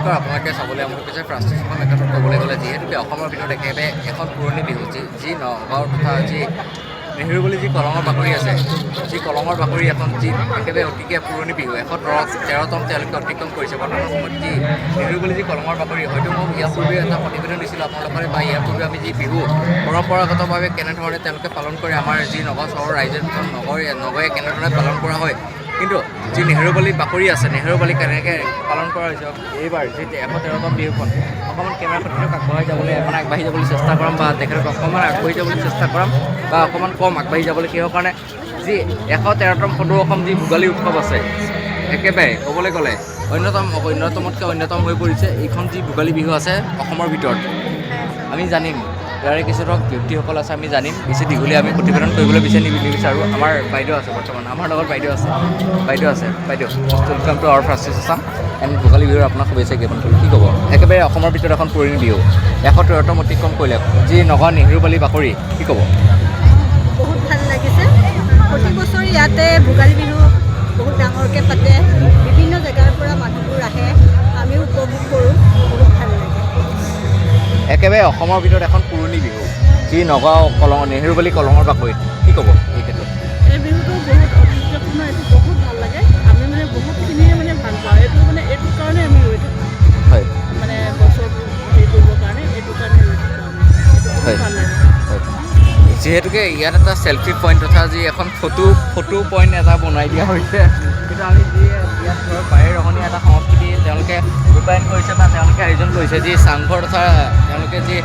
নমস্কাৰ আপোনালোকে চাবলৈ আৰম্ভ কৰিছে ফ্ৰাষ্ট্ৰেশ্যনৰ ক্ষেত্ৰত ক'বলৈ গ'লে যিহেতুকে অসমৰ ভিতৰত একেবাৰে এখন পুৰণি বিহু যি নগাঁৱৰ তথা যি নেহেৰু বুলি যি কলঙৰ বাকৰি আছে, যি কলঙৰ বাকৰি এখন যি একেবাৰে অতিকে পুৰণি বিহু 113তম তেওঁলোকে অতিক্ৰম কৰিছে বৰ্তমান সময়ত যি নেহেৰু বুলি যি কলঙৰ বাকৰি হয়তো মই ইয়াৰ পূৰ্বে এটা প্ৰতিবেদন দিছিলোঁ আপোনালোকৰ বা ইয়াৰ পূৰ্বে আমি যি বিহু পৰম্পৰাগতভাৱে কেনেধৰণে তেওঁলোকে পালন কৰে আমাৰ যি নগাঁও চহৰৰ ৰাইজে নগৰে কেনেধৰণে পালন কৰা হয়, কিন্তু যি নেহেৰুবালি বাকৰি আছে নেহেৰুবালি কেনেকৈ পালন কৰা হৈছে এইবাৰ যি 113তম বিহুখন অকণমান কেমেৰাখনক আগবঢ়াই যাবলৈ আগবাঢ়ি যাবলৈ চেষ্টা কৰাম বা তেখেতক অকণমান আগবাঢ়ি যাবলৈ চেষ্টা কৰাম বা অকণমান কম আগবাঢ়ি যাবলৈ কিহৰ কাৰণে যি 113তম সদৌ অসম যি ভোগালী উৎসৱ আছে একেবাৰে ক'বলৈ গ'লে অন্যতমতকৈ অন্যতম হৈ পৰিছে এইখন যি ভোগালী বিহু আছে অসমৰ ভিতৰত। আমি জানিম ইয়াৰে কিছু ধৰক ব্যক্তিসকল আছে আমি জানিম বেছি দীঘলীয়া আমি প্ৰতিবেদন কৰিবলৈ নিবিচাৰোঁ। আমাৰ বাইদেউ আছে বৰ্তমান আমাৰ লগত বাইদেউ আছে welcome to our frustration and Bhogali বিহুৰ আপোনাক শুভেচ্ছা জ্ঞাপন কৰিলোঁ। কি ক'ব একেবাৰে অসমৰ ভিতৰত এখন পুৰণি বিহু 113তম অতিক্ৰম কৰিলে যি নগাঁও নেহেৰুবালি বাকৰি কি ক'ব? বহুত ভাল লাগিছে। প্ৰতি বছৰ ইয়াতে ভোগালী বিহু বহুত ডাঙৰকৈ পাতে, বিভিন্ন জেগাৰ পৰা মানুহবোৰ আহে, আমিও উপভোগ কৰোঁ, বহুত ভাল লাগে। একেবাৰে অসমৰ ভিতৰত এখন পুৰণি বিহু যি নগাঁও নেহেৰুবালি কলঙৰ বাকৰিত কি ক'ব এই ক্ষেত্ৰত? এই বিহুটো বহুত ঐতিহ্যপূৰ্ণ, এইটো বহুত ভাল লাগে। আমি বহুতখিনিয়ে ভাল পাওঁ এইটো কাৰণে আমি ৰৈ থাকোঁ। হয় বছৰবোৰ হেৰি কৰিবৰ কাৰণে এইটো কাৰণে ৰৈ থাকোঁ আমি। এইটো বহুত ভাল লাগে। যিহেতুকে ইয়াত এটা চেল্ফি পইণ্ট তথা যি এখন ফটো পইণ্ট এটা বনাই দিয়া হৈছে, কিন্তু আমি যি ইয়াত ধৰক বাৰে ৰহণীয়া এটা সংস্কৃতি তেওঁলোকে ৰূপায়ণ কৰিছে বা তেওঁলোকে আয়োজন কৰিছে যি চাংঘৰ তথা তেওঁলোকে যি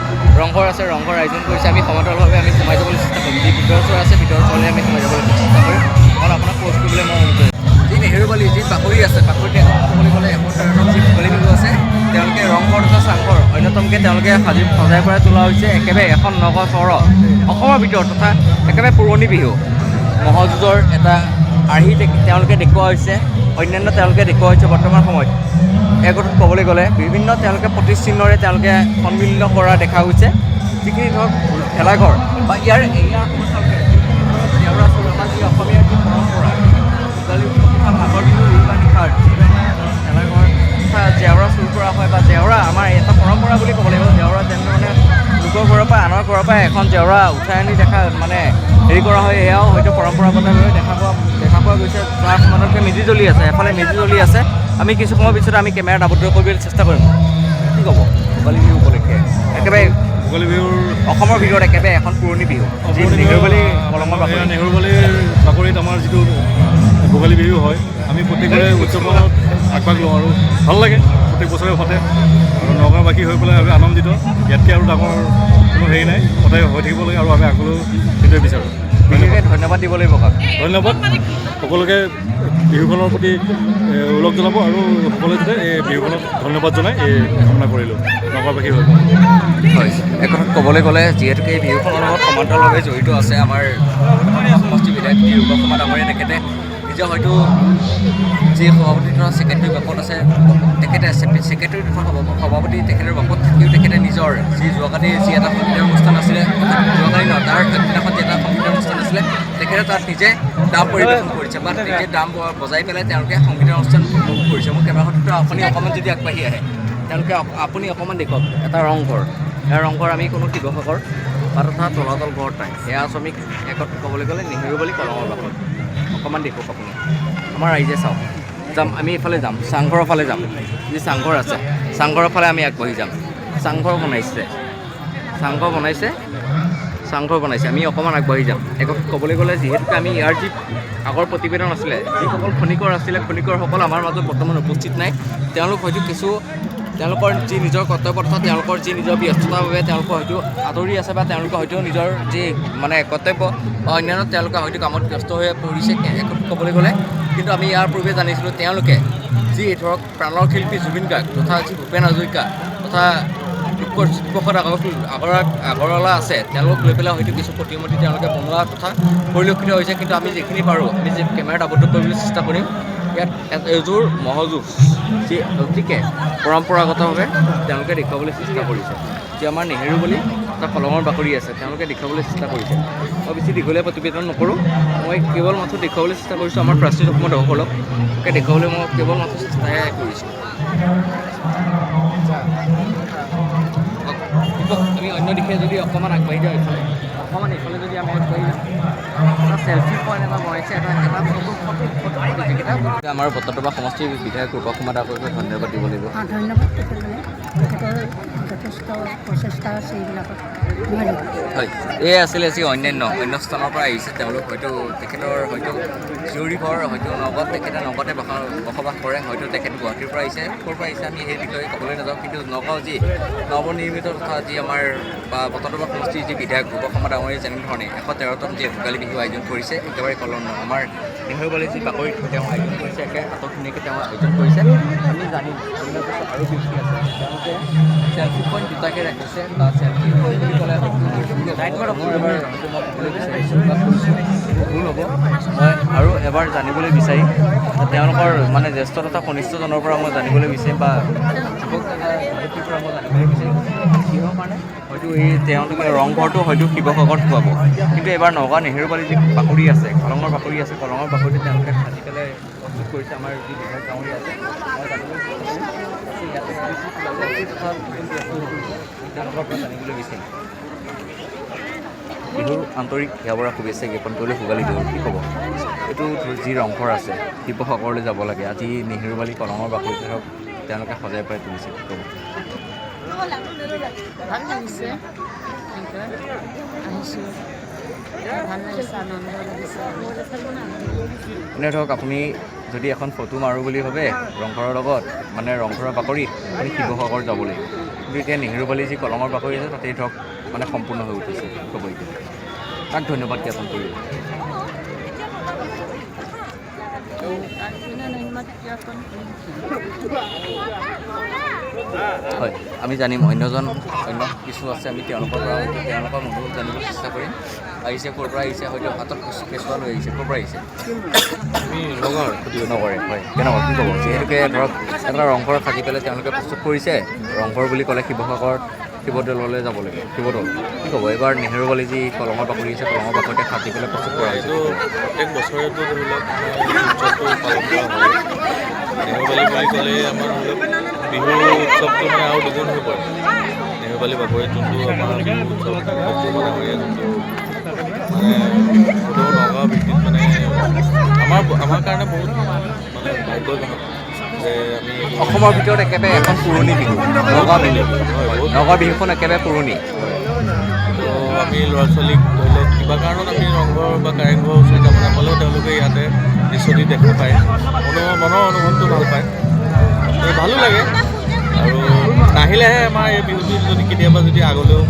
ৰংঘৰ আছে ৰংঘৰ আয়োজন কৰিছে। আমি সমতলভাৱে আমি সোমাই যাবলৈ চেষ্টা কৰিম, যি ভিতৰ চৰ আছে ভিতৰ চৰলৈ আমি সোমাই যাবলৈ চেষ্টা কৰিম, কাৰণ আপোনাক পোষ্ট কৰিবলৈ মই অনুৰোধ কৰিম। যি নেহেৰুবালি যি বাকৰি আছে বাকৰিত ক'বলৈ গ'লে 113তম যি ভোগালী বিহু আছে তেওঁলোকে ৰংঘৰ তথা চাংঘৰ অন্যতমকৈ তেওঁলোকে সজাই পৰাই তোলা হৈছে একেবাৰে এখন নগাঁও চহৰ অসমৰ ভিতৰত তথা একেবাৰে পুৰণি বিহু ম'হযুঁজৰ এটা আৰ্হি তেওঁলোকে দেখুওৱা হৈছে, অন্যান্য তেওঁলোকে দেখুওৱা হৈছে বৰ্তমান সময়ত। এই কথাত ক'বলৈ গ'লে বিভিন্ন তেওঁলোকে প্ৰতিচিহ্নৰে তেওঁলোকে সন্মিলিত কৰা দেখা গৈছে, যিখিনি ধৰক ভেলাঘৰ বা ইয়াৰ জেওৰা চোৰ বা যি অসমীয়াৰ যি পৰম্পৰা ভোগালী মাঘৰ বিহু উৰুকা নিশাৰ ভেলাঘৰ তথা জেওৰা চুৰ কৰা হয় বা জেওৰা আমাৰ এটা পৰম্পৰা বুলি ক'ব লাগিব। জেওৰা যেনেধৰণে লোকৰ ঘৰৰ পৰা আনৰ ঘৰৰ পৰা এখন জেওৰা উঠাই আনি হেৰি কৰা হয়, এয়াও হয়তো পৰম্পৰাগতভাৱে দেখা পোৱা গৈছে। তাৰ সমানতকৈ মেজি জ্বলি আছে, এফালে মেজি জ্বলি আছে। আমি কিছু সময়ৰ পিছত আমি কেমেৰাত আবদ্ধ কৰিবলৈ চেষ্টা কৰিম। কি ক'ব ভোগালী বিহু উপলক্ষে একেবাৰে ভোগালী বিহুৰ অসমৰ ভিতৰত একেবাৰে এখন পুৰণি বিহু যি নেহেৰুবালি কলঙৰ বাকৰি নেহেৰুবালিৰ বাকৰিত আমাৰ যিটো ভোগালী বিহু হয় আমি প্ৰত্যেকৰে উদযাপনত আগভাগ লওঁ আৰু ভাল লাগে। প্ৰত্যেক বছৰে পাতে আৰু নগাঁওবাসী হৈ পেলাই আমি আনন্দিত। ইয়াতকৈ আৰু ডাঙৰ কোনো হেৰি নাই, সদায় হৈ থাকিব লাগে আৰু আমি আগলৈও সেইটোৱে বিচাৰোঁ। বিশেষকৈ ধন্যবাদ দিব লাগিব কাক ধন্যবাদ সকলোকে বিহুখনৰ প্ৰতি ওলগ জনাব আৰু সকলোৱে যাতে এই বিহুখনত ধন্যবাদ জনাই এই কামনা কৰিলোঁ নগাঁওবাসী হৈ। হয়, এক কথাত ক'বলৈ গ'লে যিহেতুকে এই বিহুখনৰ লগত সমান্তৰালভাৱে জড়িত আছে আমাৰ সমষ্টি বিধায়ক ৰূপকুমাৰ ডাঙৰীয়া, তেখেতে নিজে হয়তো যি সভাপতি তথা ছেক্ৰেটাৰী বাপত আছে তেখেতে ছেক্ৰেটাৰী তথা সভাপতি তেখেতৰ বাপত থাকিও তেখেতে নিজৰ যি যোৱাকালি যি এটা সংগীতৰ অনুষ্ঠান আছিলে, যোৱাকালি নহয় তাৰ আগদিনাখন যি এটা সংগীতৰ অনুষ্ঠান আছিলে তেখেতে তাত নিজে ডাম পৰিৱেশন কৰিছে বা নিজে ডাম বজাই পেলাই তেওঁলোকে সংগীতৰ অনুষ্ঠান উপভোগ কৰিছে। মোৰ কেমেৰাখনতো আপুনি অকণমান যদি আগবাঢ়ি আহে তেওঁলোকে আপুনি অকণমান দেখক এটা ৰংঘৰ, এয়া ৰংঘৰ আমি কোনো শিৱসাগৰ বা তথা তলাতল ঘৰত নাই, এয়া শ্ৰমিক একত ক'বলৈ গ'লে নেহেৰুবালি কলঙৰ বাকৰি। অকণমান দেখক আপুনি আমাৰ ৰাইজে চাওক। আমি এইফালে যাম, চাংঘৰৰ ফালে যাম, যি চাংঘৰ আছে চাংঘৰৰ ফালে আমি আগবাঢ়ি যাম। চাংঘৰ বনাইছে আমি অকণমান আগবাঢ়ি যাম। একত ক'বলৈ গ'লে যিহেতুকে আমি ইয়াৰ যি আগৰ প্ৰতিবেদন আছিলে যিসকল খনিকৰ আছিলে খনিকৰসকল আমাৰ মাজত বৰ্তমান উপস্থিত নাই। তেওঁলোক হয়তো তেওঁলোকৰ যি নিজৰ কৰ্তব্য তথা তেওঁলোকৰ যি নিজৰ ব্যস্ততাৰ বাবে তেওঁলোকে হয়তো আঁতৰি আছে বা তেওঁলোকে হয়তো নিজৰ যি কৰ্তব্য বা অন্যান্য তেওঁলোকে হয়তো কামত ব্যস্ত হৈ পৰিছে ক'বলৈ গ'লে। কিন্তু আমি ইয়াৰ পূৰ্বে জানিছিলোঁ তেওঁলোকে যি ধৰক প্ৰাণৰ শিল্পী জুবিন গাৰ্গ তথা যি ভূপেন হাজৰিকা তথা জ্যোতিপ্ৰসাদ আগৰৱালা আছে তেওঁলোকক লৈ পেলাই হয়তো কিছু প্ৰতিমূৰ্তি তেওঁলোকে বনোৱা তথা পৰিলক্ষিত হৈছে। কিন্তু আমি যিখিনি পাৰোঁ আমি যি কেমেৰাত আবদ্ধ কৰিবলৈ চেষ্টা কৰিম। ইয়াত এযোৰ ম'হযুঁজ যি অতিকে পৰম্পৰাগতভাৱে তেওঁলোকে দেখুৱাবলৈ চেষ্টা কৰিছে, যি আমাৰ নেহেৰুবালি এটা কলমৰ বাকৰি আছে তেওঁলোকে দেখুৱাবলৈ চেষ্টা কৰিছে। মই বেছি দীঘলীয়া প্ৰতিবেদন নকৰোঁ, মই কেৱল মাত্ৰ দেখুৱাবলৈ চেষ্টা কৰিছোঁ আমাৰ প্ৰাচীন অসমৰ দৰ্শকসকলক দেখুৱাবলৈ মই কেৱল মাত্ৰ চেষ্টাহে কৰিছোঁ। আমি অন্য দিশে যদি অকণমান আগবাঢ়ি যাওঁ এইফালে যদি আমি আগবাঢ়ি যাওঁ এটা চেল্ফি পইণ্ট এটা বনাইছে এটা আমাৰ বট্টদৰা সমষ্টিৰ বিধায়ক ৰূপক কুমাৰ ডাঙৰীয়াক ধন্যবাদ দিব লাগিব। ধন্যবাদ তেখেতৰ যথেষ্ট প্ৰচেষ্টা আছে এইবিলাকত। হয়, এই আছিলে যি অন্য স্থানৰ পৰা আহিছে তেওঁলোক হয়তো তেখেতৰ হয়তো জীয়ৰী ঘৰ হয়তো নগাঁৱত তেখেতে নগাঁৱতে বসবাস কৰে, হয়তো তেখেত গুৱাহাটীৰ পৰা আহিছে, ক'ৰ পৰা আহিছে আমি সেই বিষয়ে ক'বলৈ নাযাওঁ। কিন্তু নগাঁও যি নৱনিৰ্মিত তথা যি আমাৰ বা বট্টদৰা সমষ্টিৰ যি বিধায়ক ৰূপক কুমাৰ ডাঙৰীয়াই যেনেধৰণে 113তম যি ভোগালী বিহু আয়োজন কৰিছে একেবাৰে কলম আমাৰ নেহেৰুবালি যি বাকৰিত তেওঁ আয়োজন কৰিছে একে আটকধুনীয়াকৈ তেওঁ আয়োজন কৰিছে। আমি জানিম অন্য বছৰ আৰু বেছি আছে তেওঁলোকে চেল্ফি পইণ্ট দুটাকৈ ৰাখিছে বা চেল্ফি পইণ্ট বুলি ক'লে ভুল হ'ব। মই আৰু এবাৰ জানিবলৈ বিচাৰিম তেওঁলোকৰ মানে জ্যেষ্ঠ তথা কনিষ্ঠজনৰ পৰা মই জানিবলৈ বিচাৰিম বা যুৱক যুৱতীৰ পৰা মই জানিবলৈ বিচাৰিম কিহৰ কাৰণে হয়তো এই তেওঁলোকে ৰংঘৰটো হয়তো শিৱসাগৰত খুৱাব, কিন্তু এবাৰ নগাঁও নেহেৰুবালি যি বাকৰি আছে কলঙৰ বাকৰি আছে কলঙৰ বাকৰিটো তেওঁলোকে সাজি পেলাই প্ৰস্তুত কৰিছে আমাৰ যি বিধায়ক ডাঙৰীয়া আছে মই তেওঁলোকৰ পৰা জানিবলৈ বিচাৰিম। বিহুৰ আন্তৰিক সেৱাবৰা শুভেচ্ছা জ্ঞাপন কৰিলে ভোগালী বিহু কি ক'ব? এইটো যি ৰংঘৰ আছে শিৱসাগৰলৈ যাব লাগে, আজি নেহেৰুবালি কলঙৰ বাকৰিত হওক তেওঁলোকে সজাই পৰাই তুলিছে কি ক'ব? ভাল লাগিছে, আহিছোঁ, ভাল লাগিছে, আনন্দ লাগিছে। এনে ধৰক আপুনি যদি এখন ফটো মাৰোঁ বুলি ভাবে ৰংঘৰৰ লগত মানে ৰংঘৰৰ বাকৰিত আপুনি শিৱসাগৰ যাব লাগিব, কিন্তু এতিয়া নেহেৰুবালি যি কলঙৰ বাকৰি আছে তাতেই ধৰক মানে সম্পূৰ্ণ হৈ উঠিছে ক'ব এতিয়া। তাক ধন্যবাদ জ্ঞাপন কৰিব। হয়, আমি জানিম অন্য কিছু আছে আমি তেওঁলোকৰ পৰা তেওঁলোকৰ মনোভাৱ জানিবলৈ চেষ্টা কৰিম। আহিছে ক'ৰ পৰা আহিছে হয়তো হাতত কেঁচুৱা লৈ আহিছে, ক'ৰ পৰা আহিছে? আমি নগাঁৱৰ নগৰে হয়, কেনেকুৱা কি ক'ব? যিহেতুকে ধৰক এটা ৰংঘৰ সাজি পেলাই তেওঁলোকে প্ৰস্তুত কৰিছে, ৰংঘৰ বুলি ক'লে শিৱদৌললৈ যাব লাগে, শিৱদৌল কি ক'ব? এইবাৰ নেহেৰুবালি যি কলঙৰ বাকৰি আছে কলঙৰ বাকৰিতে সাজি পেলাই প্ৰস্তুত কৰা হৈছে। এইটো প্ৰত্যেক বছৰেতো ধৰি লওক উৎসৱটো পালন কৰা হয়। নেহেৰুবালি বুলি ক'লে আমাৰ বিহু উৎসৱটো মানে আৰু দুগুণ হৈ পৰে। নেহেৰুবালি বাকৰিত যোনটো আমাৰ বিহু উৎসৱ ডাঙৰীয়া যোনটো মানে সদৌ নগাঁও ভিত্তিত মানে আমাৰ কাৰণে বহুত মানে ভাগ্যজনক যে আমি অসমৰ ভিতৰত একেবাৰে এখন পুৰণি বিহু নগাঁও বিহু। নগাঁও বিহুখন একেবাৰে পুৰণি। তো আমি ল'ৰা ছোৱালীক ধৰি লওক কিবা কাৰণত আমি ৰংঘৰ বা কাৰেংঘৰৰ ওচৰত যাব নাপালেও তেওঁলোকে ইয়াতে দৃশ্যটি দেখা পায়, মনৰ অনুভৱটো ভাল পায়, ভালো লাগে। আৰু নাহিলেহে আমাৰ এই বিহুটো যদি কেতিয়াবা যদি আগলৈও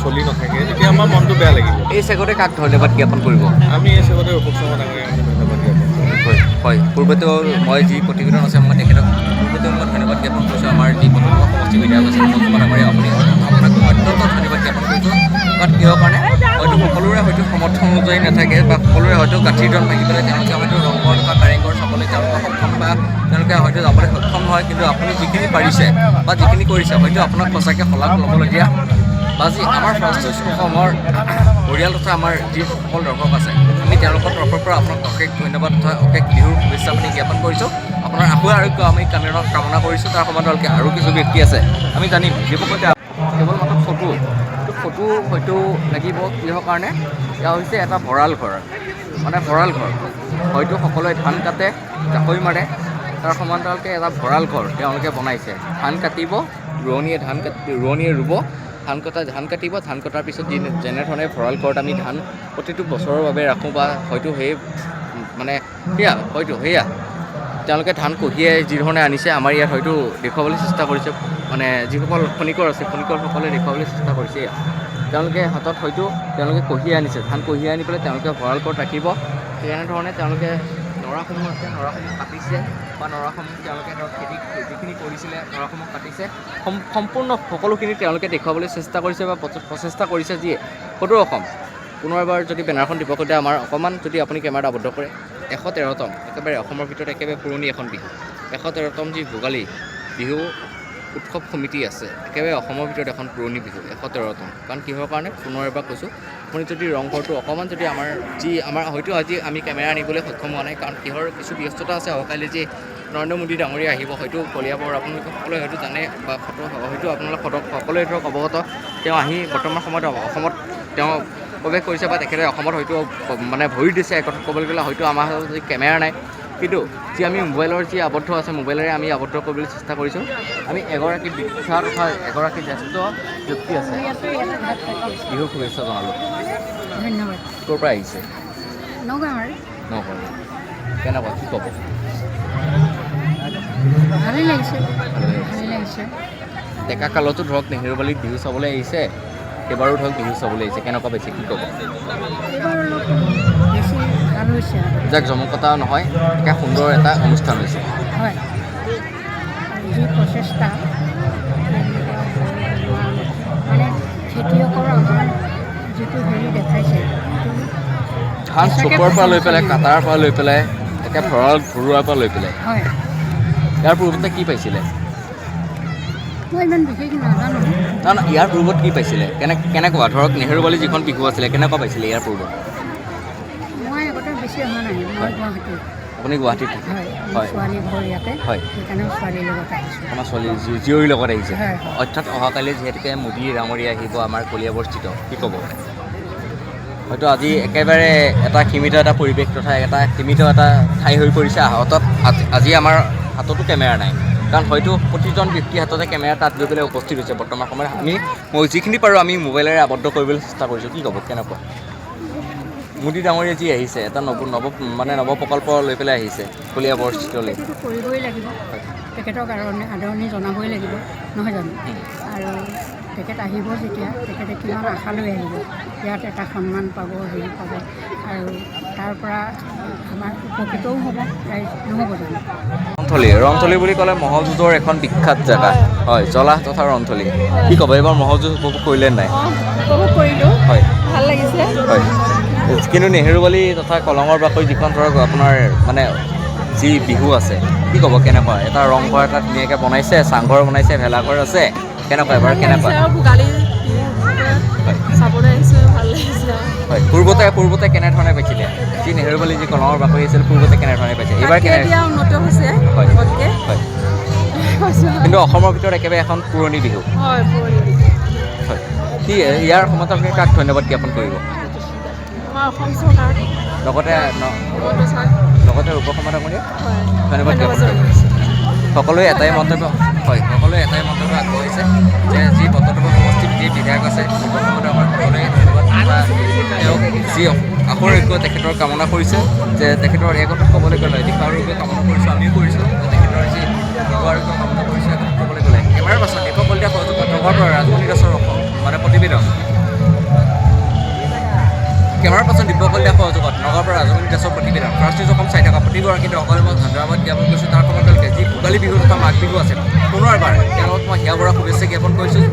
চলি নাথাকে তেতিয়া আমাৰ মনটো বেয়া লাগিব। এই চেগতে কাক ধন্যবাদ জ্ঞাপন কৰিব? আমি এই চেগতে ৰূপক শৰ্মা ডাঙৰীয়াক ধন্যবাদ জ্ঞাপন কৰিম। হয়, পূৰ্বতেও মই যি প্ৰতিবেদন আছে মই তেখেতক পূৰ্বতেও মই ধন্যবাদ জ্ঞাপন কৰিছোঁ। আমাৰ যি বট্টদৰা সমষ্টি বিধায়ক আছে ৰূপক কুমাৰ ডাঙৰীয়া আপোনাক অত্যন্ত ধন্যবাদ জ্ঞাপন কৰিছোঁ। কাৰণ কিহৰ কাৰণে হয়তো সকলোৰে হয়তো সমৰ্থন অনুযায়ী নাথাকে বা সকলোৰে হয়তো গাঁঠিৰ দল ভাঙি পেলাই তেওঁলোকে হয়তো ৰংঘৰ বা কাৰেংঘৰ চাবলৈ তেওঁলোকে সক্ষম বা তেওঁলোকে হয়তো যাবলৈ সক্ষম নহয়, কিন্তু আপুনি যিখিনি পাৰিছে বা যিখিনি কৰিছে হয়তো আপোনাক সঁচাকৈ শলাগ ল'বলগীয়া বা যি আমাৰ ফাৰ্ষ্ট অসমৰ পৰিয়াল তথা আমাৰ যিসকল দৰ্শক আছে আমি তেওঁলোকৰ তৰফৰ পৰা আপোনাক অশেষ ধন্যবাদ তথা অশেষ বিহুৰ শুভেচ্ছা আমি জ্ঞাপন কৰিছোঁ। আপোনাৰ আশু আৰোগ্য আমি কামনা কৰিছোঁ। তাৰ সমান্তৰালকৈ আৰু কিছু ব্যক্তি আছে আমি জানিম যিসকলে কেৱল মাত্ৰ ফটো হয়তো লাগিব কিহৰ কাৰণে এয়া হৈছে এটা ভঁৰাল ঘৰ, মানে ভঁৰাল ঘৰ হয়তো সকলোৱে ধান কাটে জাকৈ মাৰে, তাৰ সমান্তৰালকৈ এটা ভঁৰাল ঘৰ তেওঁলোকে বনাইছে। ধান কাটিব ৰোৱনীয়ে ৰুব, ধান কাটিব, ধান কটাৰ পিছত যেনেধৰণে ভঁৰাল ঘৰত আমি ধান প্ৰতিটো বছৰৰ বাবে ৰাখোঁ বা হয়তো সেই মানে সেয়া তেওঁলোকে ধান কঢ়িয়াই যিধৰণে আনিছে আমাৰ ইয়াত হয়তো দেখুৱাবলৈ চেষ্টা কৰিছে, মানে যিসকল খনিকৰ আছে খনিকৰসকলে দেখুৱাবলৈ চেষ্টা কৰিছে। তেওঁলোকে হাতত হয়তো তেওঁলোকে কঢ়িয়াই আনিছে, ধান কঢ়িয়াই আনি পেলাই তেওঁলোকে ভঁৰাল ঘৰত ৰাখিব। তেনেধৰণে তেওঁলোকে নৰাসমূহ আছে, নৰাসমূহ কাটিছে বা নৰাসমূহ তেওঁলোকে ধৰক খেতি যিখিনি কৰিছিলে নৰাসমূহ কাটিছে, সম্পূৰ্ণ সকলোখিনি তেওঁলোকে দেখুৱাবলৈ চেষ্টা কৰিছে বা প্ৰচেষ্টা কৰিছে। যিয়ে সদৌ অসম পুনৰ এবাৰ যদি বেনাৰখন দিব খোজে আমাৰ অকণমান যদি আপুনি কেমেৰাত আবদ্ধ কৰে 113তম একেবাৰে অসমৰ ভিতৰত একেবাৰে পুৰণি এখন বিহু 113তম যি ভোগালী বিহু উৎসৱ সমিতি আছে একেবাৰে অসমৰ ভিতৰত এখন পুৰণি বিহু 113তম। কাৰণ কিহৰ কাৰণে পুনৰ এবাৰ কৈছোঁ, আপুনি যদি ৰংঘৰটো অকণমান যদি আমাৰ হয়তো আজি আমি কেমেৰা আনিবলৈ সক্ষম হোৱা নাই, কাৰণ কিহৰ কিছু ব্যস্ততা আছে। অহাকালি যি নৰেন্দ্ৰ মোদী ডাঙৰীয়া আহিব, হয়তো কলিয়াবৰ আপোনালোকে সকলোৱে হয়তো জানে বা হয়তো আপোনালোক সকলোৱে ধৰক অৱগত। তেওঁ আহি বৰ্তমান সময়ত অসমত তেওঁ প্ৰৱেশ কৰিছে বা তেখেতে অসমত হয়তো মানে ভৰি দিছে। এক কথাত ক'বলৈ গ'লে হয়তো আমাৰ হাতত যি কেমেৰা নাই, কিন্তু যি আমি মোবাইলৰ যি আবদ্ধ আছে, মোবাইলেৰে আমি আবদ্ধ কৰিবলৈ চেষ্টা কৰিছোঁ। আমি এগৰাকী বিখ্যাত তথা এগৰাকী জ্যেষ্ঠ ব্যক্তি আছে, বিহুৰ শুভেচ্ছা জনালোঁ। ধন্যবাদ। ক'ৰ পৰা আহিছে? নগাঁৱৰ নগাঁও। কেনেকুৱা, কি ক'ব? ভালেই লাগিছে, ভালেই লাগিছে। ডেকা কালতো ধৰক নেহেৰুবালীত বিহু চাবলৈ আহিছে, এইবাৰো ধৰক বিহু চাবলৈ আহিছে, কেনেকুৱা পাইছে, কি ক'ব? এইবাৰ অলপ বেছি ভাল হৈছে আৰু। যাক জমকতা নহয়, একে সুন্দৰ এটা অনুষ্ঠান হৈছে। হয়, যি প্ৰচেষ্টা মানে খেতিয়কৰ আমাৰ যিটো হেৰি দেখাইছে, ধান চপোৱাৰ পৰা লৈ পেলাই, কাটাৰ পৰা লৈ পেলাই, একে ভঁৰাল ভৰোৱাৰ পৰা লৈ পেলাই। হয়, ইয়াৰ পূৰ্বতে কি পাইছিলে? মই ইমান বিশেষ নাজানো। না ইয়াৰ পূৰ্বত কি পাইছিলে? কেনেকুৱা ধৰক নেহেৰুবালী যিখন বিহু আছিলে, কেনেকুৱা পাইছিলে ইয়াৰ পূৰ্বত? মই আগতে বেছি অহা নাই, মই গুৱাহাটীত। আপুনি গুৱাহাটীত থাকে? হয়, হয়। ছোৱালী ঘৰ ইয়াতে, হয়। সেইকাৰণে ছোৱালীৰ লগত আহিছোঁ। আমাৰ ছোৱালী জীয়ৰীৰ লগত আহিছে। হয়। অৰ্থাৎ অহাকালি যিহেতুকে মোদী ডাঙৰীয়া আহিব আমাৰ কলিয়াবৰস্থিত, কি ক'ব? হয়তো আজি একেবাৰে এটা সীমিত এটা পৰিৱেশ তথা এটা সীমিত এটা ঠাই হৈ পৰিছে। হাতত আজি আমাৰ হাততো কেমেৰা নাই, কাৰণ হয়তো প্ৰতিজন ব্যক্তিৰ হাততে কেমেৰা তাত গৈ পেলাই উপস্থিত হৈছে। বৰ্তমান সময়ত মই যিখিনি পাৰোঁ আমি মোবাইলেৰে আবদ্ধ কৰিবলৈ চেষ্টা কৰিছোঁ। কি ক'ব, কেনেকুৱা? মোদী ডাঙৰীয়া যি আহিছে, এটা নৱ প্ৰকল্প লৈ পেলাই আহিছে কলিয়াবৰস্থিতলৈ। সেইটো কৰিবই লাগিব, তেখেতক আদৰণি জনাবই লাগিব, নহয় জানো? আৰু তেখেত আহিব যেতিয়া, তেখেতে কিমান আশা লৈ আহিব, ইয়াত এটা সন্মান পাব, হেৰি পাব, আৰু তাৰ পৰা আমাৰ উপকৃতও হ'ব, ৰাইজ নহ'ব জানো? ৰংথলী বুলি ক'লে ম'হৰ যুঁজৰ এখন বিখ্যাত জেগা হয়, জলাহ তথা ৰংথলী। কি ক'ব, এইবাৰ ম'হৰ যুঁজ উপভোগ কৰিলে নাই? উপভোগ কৰিলোঁ, হয় ভাল লাগিছে। হয়। কিন্তু নেহেৰুবালী তথা কলঙৰ বাকৰি যিখন ধৰক আপোনাৰ মানে যি বিহু আছে, কি ক'ব, কেনেকুৱা? এটা ৰংঘৰ এটা ধুনীয়াকৈ বনাইছে, চাংঘৰ বনাইছে, ভেলাঘৰ আছে, কেনেকুৱা এবাৰ কেনেকুৱা? ভোগালী চাবলৈ আহিছোঁ, ভাল লাগিছে। হয়, পূৰ্বতে কেনেধৰণে পাইছিলে? যি নেহেৰুবালী যি কলঙৰ বাকৰি আছিল, পূৰ্বতে কেনেধৰণে পাইছে? এইবাৰ এতিয়া উন্নত হৈছে। হয় হয়। কিন্তু অসমৰ ভিতৰত একেবাৰে এখন পুৰণি বিহু হয়, হয়। কি ইয়াৰ সময়ত আপুনি কাক ধন্যবাদ জ্ঞাপন কৰিব? আমাৰ অসম চৰকাৰ, লগতে উপসমাধ ডাঙৰীয়া হয়, ধন্যবাদ জ্ঞাপন কৰিব। সকলোৱে এটাই মন্তব্য আগবঢ়াইছে যে যি বটদ্ৰৱা সমষ্টিৰ যি বিধায়ক আছে উপসমাধ আমাৰ সকলোৱে ধন্যবাদ তেওঁক যি আশোৰোগ্য তেখেতৰ কামনা কৰিছে, যে তেখেতৰ এই কথাত ক'বলৈ গ'লে দীৰ্ঘাৰোগ্য কামনা কৰিছোঁ, আমিও কৰিছোঁ, তেখেতৰ যি দীৰ্ঘাৰোগ্য কামনা কৰিছোঁ। এই কথাত ক'বলৈ গ'লে কেমেৰাৰ পাছত দীপক কলিতা সহযোগত নগৰৰ পৰা ৰাজমণি দাসৰ প্ৰতিবেদন। কেমেৰাৰ পাছত দীপক কলিতা সহযোগত নগৰৰ পৰা ৰাজমণি দাসৰ প্ৰতিবেদন। ফাৰ্ষ্ট নিউজ অসম চাই থকা প্ৰতিগৰাকী দৰ্শকলৈ মই ধন্যবাদ জ্ঞাপন কৰিছোঁ। তাৰ সময়লৈকে যি ভোগালী বিহু তথা মাঘ বিহু আছে, পুনৰবাৰ তেওঁলোকক মই হিয়া ভৰা শুভেচ্ছা জ্ঞাপন কৰিছোঁ।